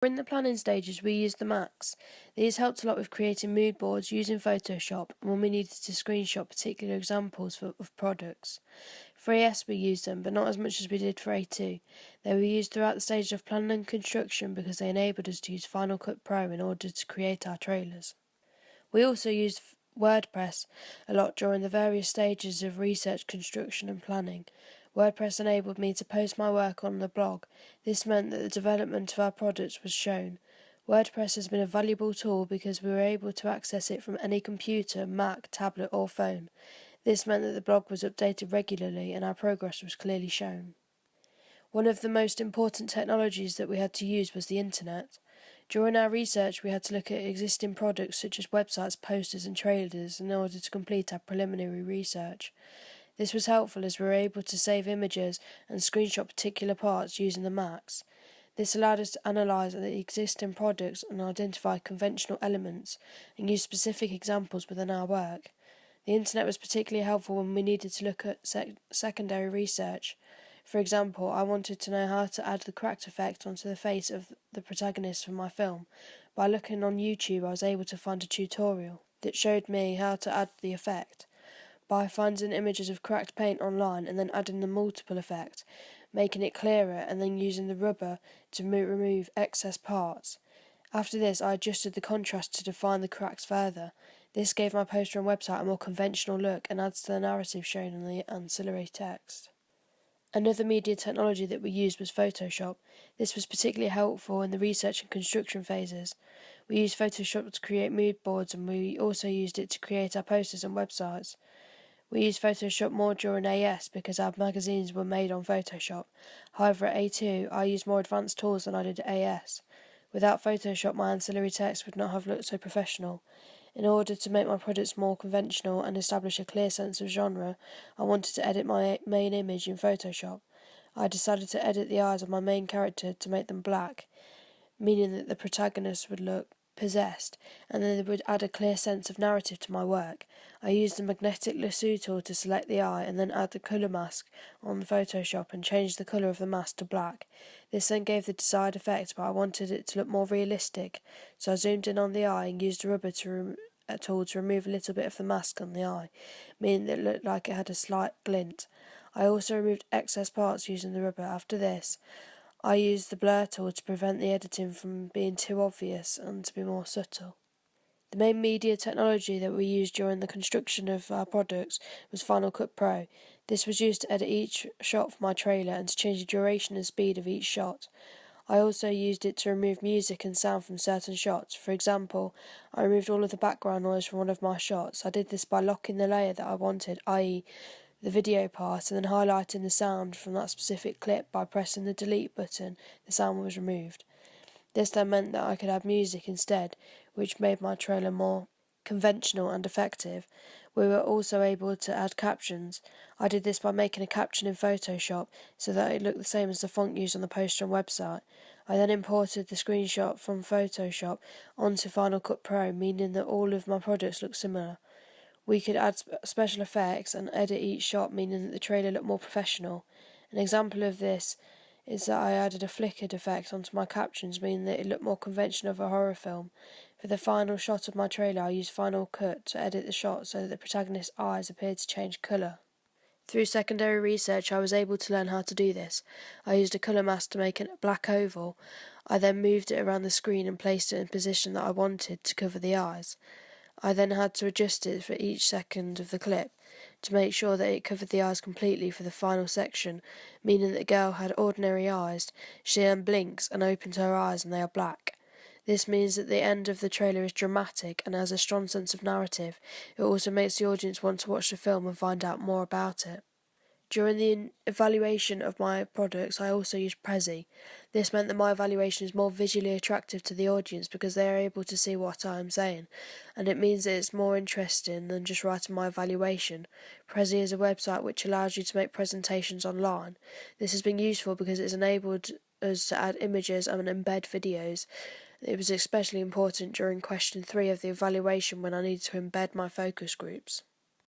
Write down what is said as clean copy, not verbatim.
During the planning stages, we used the Macs. These helped a lot with creating mood boards using Photoshop and when we needed to screenshot particular examples of products. For AS we used them, but not as much as we did for A2. They were used throughout the stages of planning and construction because they enabled us to use Final Cut Pro in order to create our trailers. We also used WordPress a lot during the various stages of research, construction and planning. WordPress enabled me to post my work on the blog. This meant that the development of our products was shown. WordPress has been a valuable tool because we were able to access it from any computer, Mac, tablet or phone. This meant that the blog was updated regularly and our progress was clearly shown. One of the most important technologies that we had to use was the internet. During our research, we had to look at existing products such as websites, posters and trailers in order to complete our preliminary research. This was helpful as we were able to save images and screenshot particular parts using the Macs. This allowed us to analyse the existing products and identify conventional elements and use specific examples within our work. The internet was particularly helpful when we needed to look at secondary research. For example, I wanted to know how to add the cracked effect onto the face of the protagonist for my film. By looking on YouTube, I was able to find a tutorial that showed me how to add the effect. By finding images of cracked paint online and then adding the multiple effect, making it clearer and then using the rubber to remove excess parts. After this, I adjusted the contrast to define the cracks further. This gave my poster and website a more conventional look and adds to the narrative shown in the ancillary text. Another media technology that we used was Photoshop. This was particularly helpful in the research and construction phases. We used Photoshop to create mood boards and we also used it to create our posters and websites. We used Photoshop more during AS because our magazines were made on Photoshop. However, at A2, I used more advanced tools than I did at AS. Without Photoshop, my ancillary text would not have looked so professional. In order to make my products more conventional and establish a clear sense of genre, I wanted to edit my main image in Photoshop. I decided to edit the eyes of my main character to make them black, meaning that the protagonist would look possessed, and then it would add a clear sense of narrative to my work. I used the magnetic lasso tool to select the eye and then add the colour mask on Photoshop and change the colour of the mask to black. This then gave the desired effect, but I wanted it to look more realistic, so I zoomed in on the eye and used the rubber tool to remove a little bit of the mask on the eye, meaning that it looked like it had a slight glint. I also removed excess parts using the rubber. After this, I used the blur tool to prevent the editing from being too obvious and to be more subtle. The main media technology that we used during the construction of our products was Final Cut Pro. This was used to edit each shot for my trailer and to change the duration and speed of each shot. I also used it to remove music and sound from certain shots. For example, I removed all of the background noise from one of my shots. I did this by locking the layer that I wanted, i.e. the video part, and then highlighting the sound from that specific clip. By pressing the delete button, the sound was removed. This then meant that I could add music instead, which made my trailer more conventional and effective. We were also able to add captions. I did this by making a caption in Photoshop so that it looked the same as the font used on the poster and website. I then imported the screenshot from Photoshop onto Final Cut Pro, meaning that all of my products look similar. We could add special effects and edit each shot, meaning that the trailer looked more professional. An example of this is that I added a flickered effect onto my captions, meaning that it looked more conventional of a horror film. For the final shot of my trailer, I used Final Cut to edit the shot so that the protagonist's eyes appeared to change colour. Through secondary research, I was able to learn how to do this. I used a colour mask to make a black oval. I then moved it around the screen and placed it in a position that I wanted to cover the eyes. I then had to adjust it for each second of the clip to make sure that it covered the eyes completely for the final section, meaning that the girl had ordinary eyes. She then blinks and opens her eyes and they are black. This means that the end of the trailer is dramatic and has a strong sense of narrative. It also makes the audience want to watch the film and find out more about it. During the evaluation of my products, I also used Prezi. This meant that my evaluation is more visually attractive to the audience because they are able to see what I am saying, and it means that it's more interesting than just writing my evaluation. Prezi is a website which allows you to make presentations online. This has been useful because it's enabled us to add images and embed videos. It was especially important during question 3 of the evaluation when I needed to embed my focus groups.